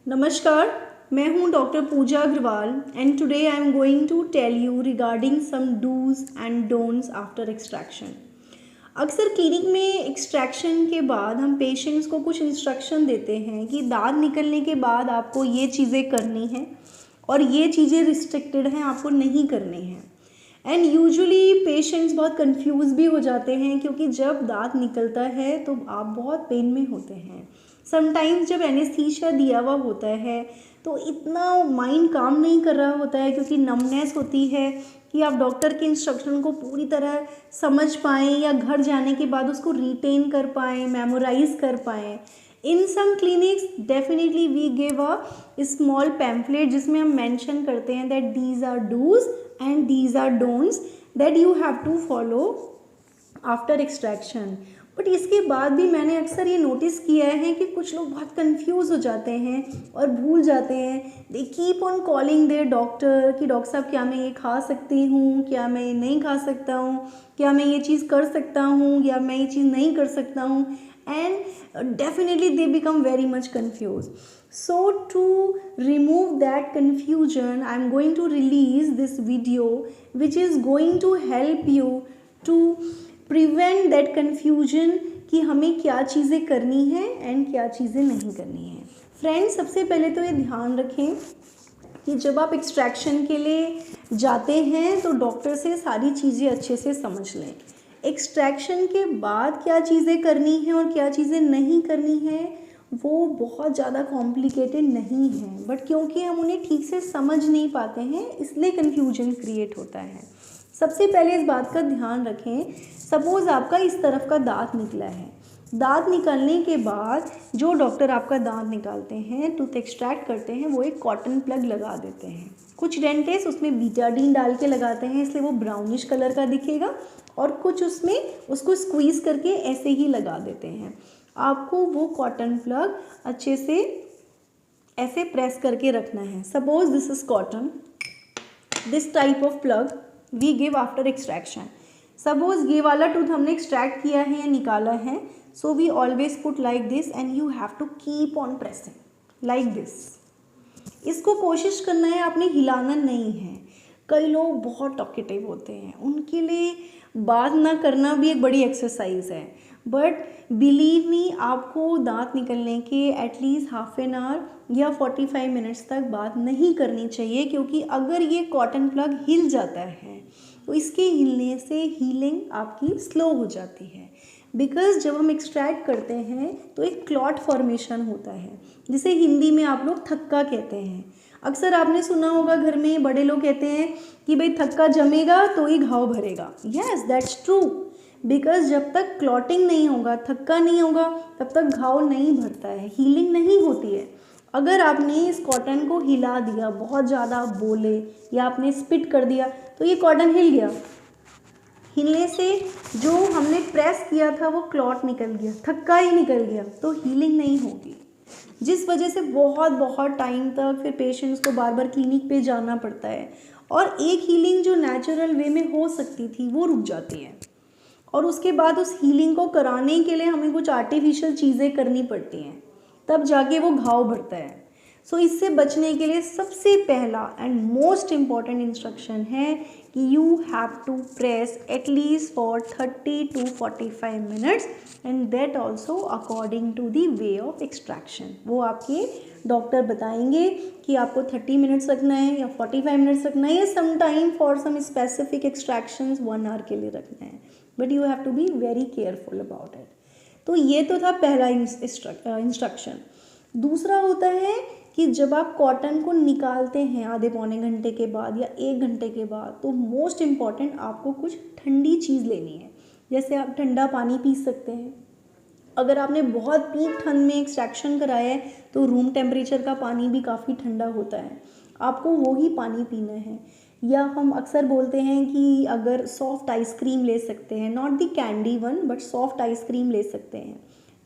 नमस्कार, मैं हूं doctor Pooja Agrawal and today I am going to tell you regarding some dos and don'ts after extraction. अक्सर clinic में extraction के बाद हम पेशेंट्स को कुछ इंस्ट्रक्शन देते हैं कि दांत निकलने के बाद आपको ये चीज़ें करनी हैं और ये चीज़ें रिस्ट्रिक्टेड हैं, आपको नहीं करनी हैं। एंड यूजुअली पेशेंट्स बहुत कंफ्यूज भी हो जाते हैं क्योंकि जब दांत निकलता है तो आप बहुत पेन में होते हैं। समटाइम्स जब एनेस्थीसिया दिया हुआ होता है तो इतना माइंड काम नहीं कर रहा होता है क्योंकि नमनेस होती है कि आप डॉक्टर के इंस्ट्रक्शन को पूरी तरह समझ पाएँ या घर जाने के बाद उसको रिटेन कर पाएँ, मेमोराइज कर पाएँ। In some clinics definitely we give a small pamphlet जिसमें हम मेंशन करते हैं that these are do's and these are don'ts that you have to follow after extraction. But इसके बाद भी मैंने अक्सर ये नोटिस किया है कि कुछ लोग बहुत कंफ्यूज हो जाते हैं और भूल जाते हैं। They keep on calling their doctor कि डॉक्टर साहब क्या मैं ये खा सकती हूँ, क्या मैं ये नहीं खा सकता हूँ, क्या मैं ये चीज़ कर सकता हूँ या मैं ये चीज़ नहीं कर सकता हूँ। And definitely they become very much confuse. So to remove that confusion, I am going to release this video which is going to help you to prevent that confusion कि हमें क्या चीज़ें करनी है एंड क्या चीज़ें नहीं करनी है। फ्रेंड्स, सबसे पहले तो ये ध्यान रखें कि जब आप एक्सट्रैक्शन के लिए जाते हैं तो डॉक्टर से सारी चीज़ें अच्छे से समझ लें। एक्सट्रैक्शन के बाद क्या चीज़ें करनी है और क्या चीज़ें नहीं करनी है वो बहुत ज़्यादा कॉम्प्लिकेटेड नहीं है, बट क्योंकि हम उन्हें ठीक से समझ नहीं पाते हैं इसलिए कन्फ्यूजन क्रिएट होता है। सबसे पहले इस बात का ध्यान रखें, सपोज़ आपका इस तरफ का दांत निकला है। दांत निकलने के बाद जो डॉक्टर आपका दांत निकालते हैं, टूथ एक्सट्रैक्ट करते हैं, वो एक कॉटन प्लग लगा देते हैं। कुछ डेंटिस्ट उसमें बीटाडीन डाल के लगाते हैं इसलिए वो ब्राउनिश कलर का दिखेगा, और कुछ उसमें उसको स्क्वीज़ करके ऐसे ही लगा देते हैं। आपको वो कॉटन प्लग अच्छे से ऐसे प्रेस करके रखना है। Suppose this is cotton, this type of plug we give after extraction. Suppose ये वाला टूथ हमने एक्सट्रैक्ट किया है या निकाला है, so we always put like this and you have to keep on pressing like this. इसको कोशिश करना है, आपने हिलाना नहीं है। कई लोग बहुत टॉकेटिव होते हैं, उनके लिए बात ना करना भी एक बड़ी एक्सरसाइज है, बट बिलीव मी आपको दांत निकलने के एटलीस्ट हाफ एन आवर या 45 मिनट्स तक बात नहीं करनी चाहिए, क्योंकि अगर ये कॉटन प्लग हिल जाता है तो इसके हिलने से हीलिंग आपकी स्लो हो जाती है। बिकॉज जब हम एक्सट्रैक्ट करते हैं तो एक क्लॉट फॉर्मेशन होता है जिसे हिंदी में आप लोग थक्का कहते हैं। अक्सर आपने सुना होगा घर में बड़े लोग कहते हैं कि भाई थक्का जमेगा तो ही घाव भरेगा। Yes, that's true. बिकॉज जब तक क्लॉटिंग नहीं होगा, थक्का नहीं होगा, तब तक घाव नहीं भरता है, हीलिंग नहीं होती है। अगर आपने इस कॉटन को हिला दिया, बहुत ज़्यादा बोले या आपने स्पिट कर दिया तो ये कॉटन हिल गया। हिलने से जो हमने प्रेस किया था वो क्लॉट निकल गया, थक्का ही निकल गया, तो हीलिंग नहीं होगी, जिस वजह से बहुत बहुत टाइम तक फिर पेशेंट्स को बार बार क्लिनिक पे जाना पड़ता है और एक हीलिंग जो नेचुरल वे में हो सकती थी वो रुक जाती है। और उसके बाद उस हीलिंग को कराने के लिए हमें कुछ आर्टिफिशियल चीज़ें करनी पड़ती हैं, तब जाके वो घाव भरता है। सो इससे बचने के लिए सबसे पहला एंड मोस्ट इम्पॉर्टेंट इंस्ट्रक्शन है कि you have to press at least for 30 to 45 minutes and that also according to the way of extraction. वो आपके डॉक्टर बताएंगे कि आपको 30 मिनट्स रखना है या 45 मिनट्स रखना है या some time for some specific extractions 1 hour के लिए रखना है, but you have to be very careful about it. तो ये तो था पहला इंस्ट्रक्शन। दूसरा होता है कि जब आप कॉटन को निकालते हैं आधे पौने घंटे के बाद या 1 घंटे के बाद, तो मोस्ट इम्पॉर्टेंट आपको कुछ ठंडी चीज़ लेनी है। जैसे आप ठंडा पानी पी सकते हैं। अगर आपने बहुत पीक ठंड में एक्सट्रैक्शन कराया है तो रूम टेम्परेचर का पानी भी काफ़ी ठंडा होता है, आपको वो ही पानी पीना है। या हम अक्सर बोलते हैं कि अगर सॉफ्ट आइसक्रीम ले सकते हैं, not the candy one but soft ice cream ले सकते हैं।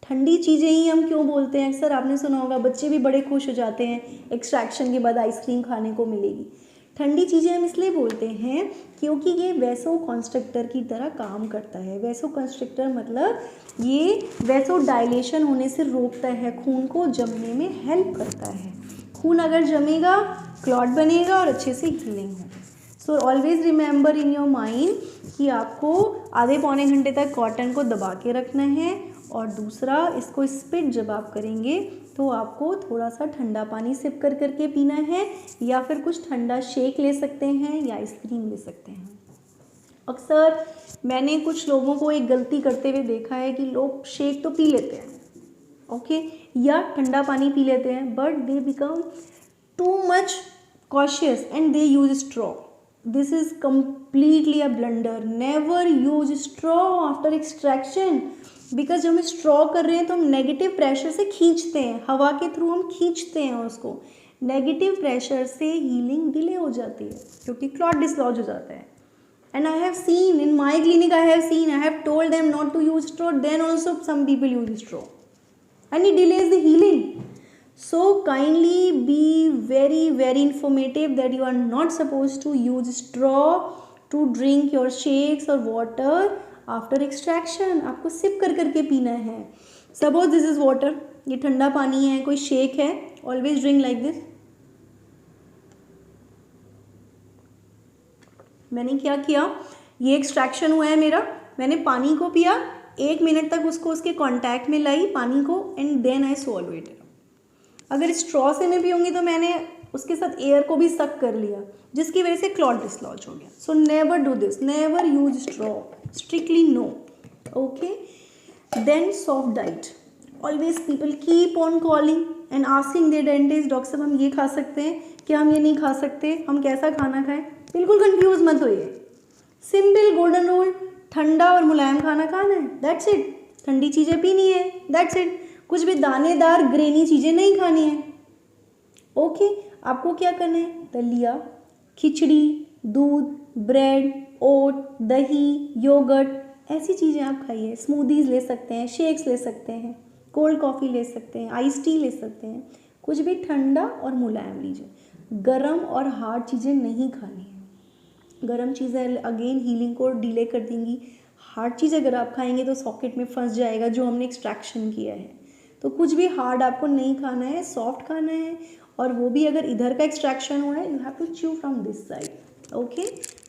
ठंडी चीज़ें ही हम क्यों बोलते हैं, अक्सर आपने सुना होगा बच्चे भी बड़े खुश हो जाते हैं एक्सट्रैक्शन के बाद आइसक्रीम खाने को मिलेगी। ठंडी चीज़ें हम इसलिए बोलते हैं क्योंकि ये वैसो कंस्ट्रक्टर की तरह काम करता है। वैसो कंस्ट्रक्टर मतलब ये वैसो डायलेशन होने से रोकता है, खून को जमने में हेल्प करता है। खून अगर जमेगा क्लॉट बनेगा और अच्छे से हीलिंग होगी। So always remember in your mind कि आपको आधे पौने घंटे तक कॉटन को दबा के रखना है, और दूसरा इसको स्पिट जब आप करेंगे तो आपको थोड़ा सा ठंडा पानी सिप कर करके पीना है, या फिर कुछ ठंडा शेक ले सकते हैं या आइसक्रीम ले सकते हैं। अक्सर मैंने कुछ लोगों को एक गलती करते हुए देखा है कि लोग शेक तो पी लेते हैं, ओके, या ठंडा पानी पी लेते हैं, but they become too much cautious and they use straw. This is completely a blunder. Never use straw after extraction. Because जब हम स्ट्रॉ कर रहे हैं तो हम नेगेटिव प्रेशर से खींचते हैं, हवा के थ्रू हम खींचते हैं उसको। नेगेटिव प्रेशर से हीलिंग डिले हो जाती है क्योंकि क्लॉट डिसलॉज हो जाता है। And I have seen in my clinic, I have told them not to use straw, then also some people use straw and it delays the healing. So kindly be very informative that you are not supposed to use straw to drink your shakes or water after extraction. आपको SIP कर करके पीना है. Suppose this is water, ये ठंडा पानी है, कोई शेक है, always drink like this. मैंने क्या किया, ये एक्सट्रैक्शन हुआ है मेरा, मैंने पानी को पिया, 1 मिनट तक उसको उसके कॉन्टैक्ट में लाई पानी को, and then I swallow it. अगर स्ट्रॉ से मैं पीऊँगी तो मैंने उसके साथ एयर को भी सक कर लिया, जिसकी वजह से क्लॉट डिसलॉज हो गया. So never do this, never use straw, strictly no. Okay, then soft diet. Always people keep on calling and asking their dentist, doctor साहब हम ये खा सकते हैं क्या, हम ये नहीं खा सकते, हम कैसा खाना खाएं. बिल्कुल कंफ्यूज मत होइए. सिंपल गोल्डन रूल, ठंडा और मुलायम खाना खाना है, दैट्स इट. ठंडी चीज़ें पीनी है, दैट्स इट. कुछ भी दानेदार ग्रेनी चीज़ें नहीं खानी है. ओके, आपको क्या करना है, दलिया, खिचड़ी, दूध, ब्रेड, ओट, दही, योगर्ट, ऐसी चीज़ें आप खाइए. स्मूदीज़ ले सकते हैं, शेक्स ले सकते हैं, कोल्ड कॉफ़ी ले सकते हैं, आइस टी ले सकते हैं. कुछ भी ठंडा और मुलायम लीजिए. गरम और हार्ड चीज़ें नहीं खानी है. गरम चीज़ें अगेन हीलिंग को डिले कर देंगी. हार्ड चीज़ अगर आप खाएंगे तो सॉकेट में फंस जाएगा जो हमने एक्सट्रैक्शन किया है. तो कुछ भी हार्ड आपको नहीं खाना है, सॉफ्ट खाना है, और वो भी अगर इधर का एक्सट्रैक्शन हो रहा है, you have to chew from this side. Okay,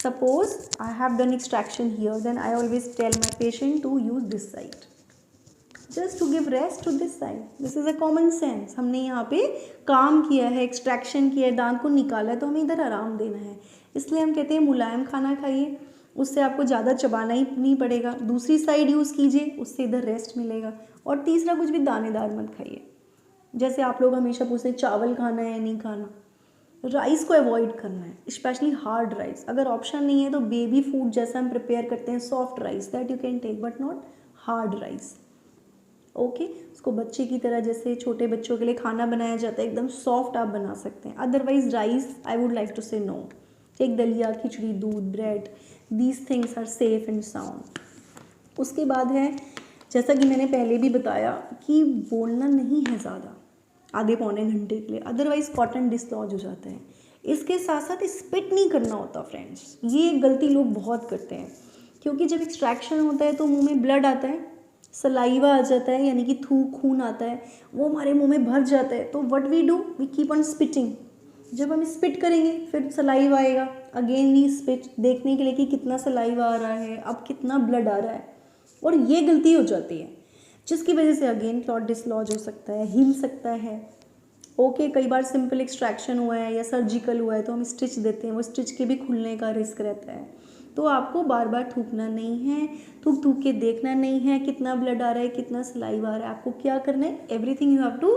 suppose I have done extraction here, then I always tell my patient to use this side, just to give rest to this side. This is a common sense. हमने यहाँ पे काम किया है, extraction किया है, दांत को निकाला है, तो हमें इधर आराम देना है. इसलिए हम कहते हैं मुलायम खाना खाइए, उससे आपको ज़्यादा चबाना ही नहीं पड़ेगा. दूसरी साइड यूज़ कीजिए, उससे इधर रेस्ट मिलेगा. और तीसरा, कुछ भी दानेदार मत खाइए. जैसे आप लोग हमेशा पूछते हैं चावल खाना है या नहीं खाना, राइस को अवॉइड करना है, स्पेशली हार्ड राइस. अगर ऑप्शन नहीं है तो बेबी फूड जैसा हम प्रिपेयर करते हैं, soft rice, that you can take, but not hard rice. Okay, उसको बच्चे की तरह, जैसे छोटे बच्चों के लिए खाना बनाया जाता है, एकदम सॉफ्ट आप बना सकते हैं. Otherwise rice I would like to say no. Take dalia, khichdi, doodh, bread, these things are safe and sound. उसके बाद है, जैसा कि मैंने पहले भी बताया, कि बोलना नहीं है ज़्यादा आधे पौने घंटे के लिए, अदरवाइज़ कॉटन डिसलॉज हो जाता है. इसके साथ साथ स्पिट नहीं करना होता फ्रेंड्स. ये गलती लोग बहुत करते हैं, क्योंकि जब एक्सट्रैक्शन होता है तो मुंह में ब्लड आता है, सलाइवा आ जाता है, यानी कि खून आता है, वो हमारे मुंह में भर जाता है. तो what we do, we keep on spitting. जब हम स्पिट करेंगे फिर सलाइवा आएगा, अगेन वी स्पिट, देखने के लिए कि कितना सलाइवा आ रहा है, अब कितना ब्लड आ रहा है. और ये गलती हो जाती है, जिसकी वजह से अगेन क्लॉट डिसलॉज हो सकता है, हिल सकता है. ओके, कई बार सिंपल एक्सट्रैक्शन हुआ है या सर्जिकल हुआ है तो हम स्टिच देते हैं, वो स्टिच के भी खुलने का रिस्क रहता है. तो आपको बार बार थूकना नहीं है, थूक के देखना नहीं है कितना ब्लड आ रहा है, कितना सलाइवा आ रहा है. आपको क्या करना है, everything you have to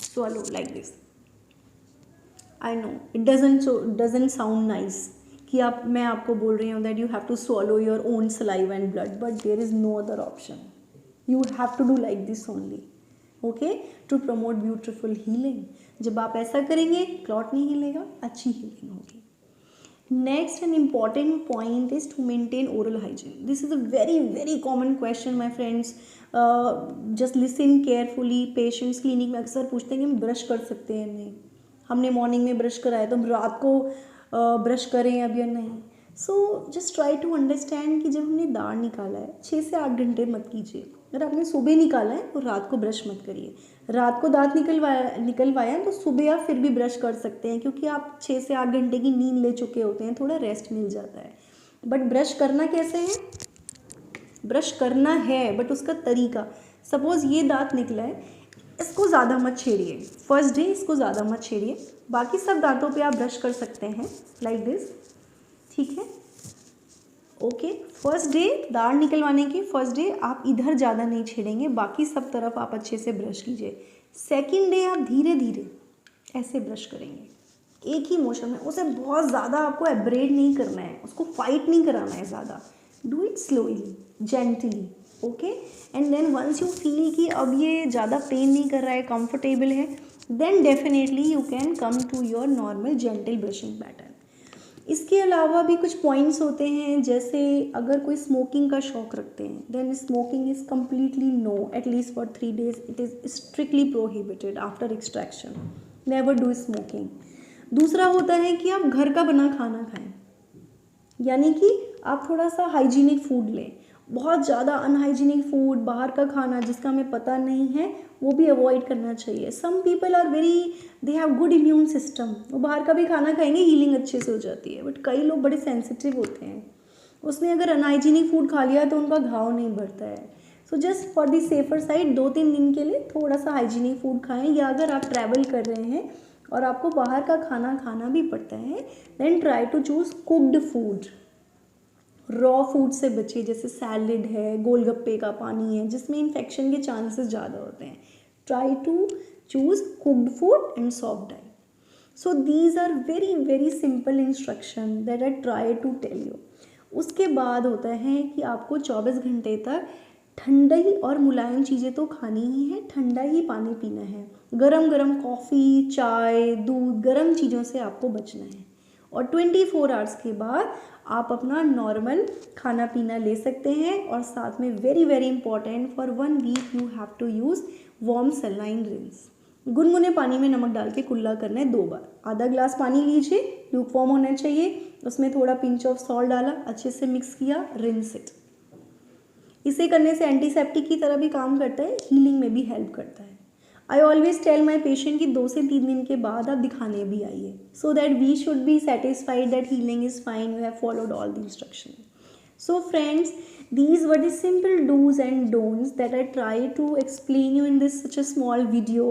swallow like this. I know it doesn't sound nice कि मैं आपको बोल रही हूँ that you have to swallow your own saliva and blood, but there is no other option. You have to do like this only, okay, to promote beautiful healing. जब आप ऐसा करेंगे क्लॉट नहीं हिलेगा, अच्छी हीलिंग होगी. Next and important point is to maintain oral hygiene. This is a very common question, my friends. Just listen carefully. Patients clinic में अक्सर पूछते हैं कि हम ब्रश कर सकते हैं नहीं. हमने मॉर्निंग में ब्रश कराया तो हम रात को ब्रश करें अब या नहीं। So just try to understand कि जब हमने दाढ़ निकाला है 6 से 8 घंटे मत कीजिए। अगर आपने सुबह निकाला है तो रात को ब्रश मत करिए। रात को दांत निकलवाया तो सुबह आप फिर भी ब्रश कर सकते हैं, क्योंकि आप 6 से 8 घंटे की नींद ले चुके होते हैं, थोड़ा रेस्ट मिल जाता है। बट ब्रश करना कैसे है? ब्रश करना है बट उसका तरीका, सपोज़ ये दांत निकला है, इसको ज़्यादा मत छेड़िए। फर्स्ट डे इसको ज़्यादा मत छेड़िए, बाकी सब दांतों पे आप ब्रश कर सकते हैं लाइक दिस, ठीक है। ओके, फर्स्ट डे दाढ़ निकलवाने के फर्स्ट डे आप इधर ज़्यादा नहीं छेड़ेंगे, बाकी सब तरफ आप अच्छे से ब्रश कीजिए। सेकंड डे आप धीरे धीरे ऐसे ब्रश करेंगे, एक ही मोशन में। उसे बहुत ज़्यादा आपको एब्रेड नहीं करना है, उसको फाइट नहीं कराना है ज़्यादा। Do it slowly, gently, okay. And then once you feel कि अब ये ज़्यादा पेन नहीं कर रहा है, कंफर्टेबल है, then definitely you can come to your normal gentle brushing pattern. इसके अलावा भी कुछ पॉइंट्स होते हैं, जैसे अगर कोई स्मोकिंग का शौक रखते हैं, then smoking is completely no, at least for 3 days it is strictly prohibited after extraction. Never do smoking. दूसरा होता है कि आप घर का बना खाना खाएं, यानी कि आप थोड़ा सा हाइजीनिक फूड लें। बहुत ज़्यादा अनहाइजीनिक फूड, बाहर का खाना जिसका हमें पता नहीं है, वो भी अवॉइड करना चाहिए। Some people are they have good immune system, वो बाहर का भी खाना खाएंगे, हीलिंग अच्छे से हो जाती है। बट कई लोग बड़े सेंसिटिव होते हैं, उसने अगर अनहाइजीनिक फूड खा लिया तो उनका घाव नहीं भरता है। So just for the safer side 2-3 दिन के लिए थोड़ा सा हाइजीनिक फूड खाएं, या अगर आप ट्रैवल कर रहे हैं और आपको बाहर का खाना खाना भी पड़ता है, then try to choose cooked food. Raw food से बचिए, जैसे सैलड है, गोलगप्पे का पानी है, जिसमें इन्फेक्शन के चांसेस ज़्यादा होते हैं। Try to choose cooked food and soft diet. So these are very very simple instruction that I try to tell you. उसके बाद होता है कि आपको 24 घंटे तक ठंडी और मुलायम चीज़ें तो खानी ही है, ठंडा ही पानी पीना है। गरम गरम कॉफ़ी, चाय, दूध, गरम चीज़ों से आपको बचना है। और 24 आवर्स के बाद आप अपना नॉर्मल खाना पीना ले सकते हैं। और साथ में very very important, for 1 week you have to use warm saline rinse. गुनगुने पानी में नमक डाल के कुल्ला करना है 2 बार। आधा ग्लास पानी लीजिए, ल्यूकवार्म होना चाहिए, उसमें थोड़ा पिंच ऑफ सॉल्ट डाला, अच्छे से मिक्स किया, रिंस इट। इसे करने से एंटीसेप्टिक की तरह भी काम करता है, हीलिंग में भी हेल्प करता है। I always tell my patient कि 2 से 3 दिन के बाद आप दिखाने भी आइए, so that we should be satisfied that healing is fine, you have followed all the instruction. So friends, these were the simple do's and don'ts that I try to explain you in this such a small video.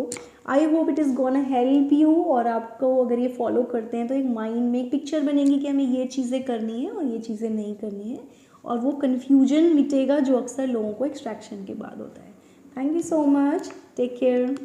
I hope it is gonna help you, और आपको अगर ये follow करते हैं तो एक mind में एक पिक्चर बनेगी कि हमें ये चीज़ें करनी है और ये चीज़ें नहीं करनी है, और वो कन्फ्यूजन मिटेगा जो अक्सर लोगों को एक्सट्रैक्शन के बाद होता है। Thank you so much, take care.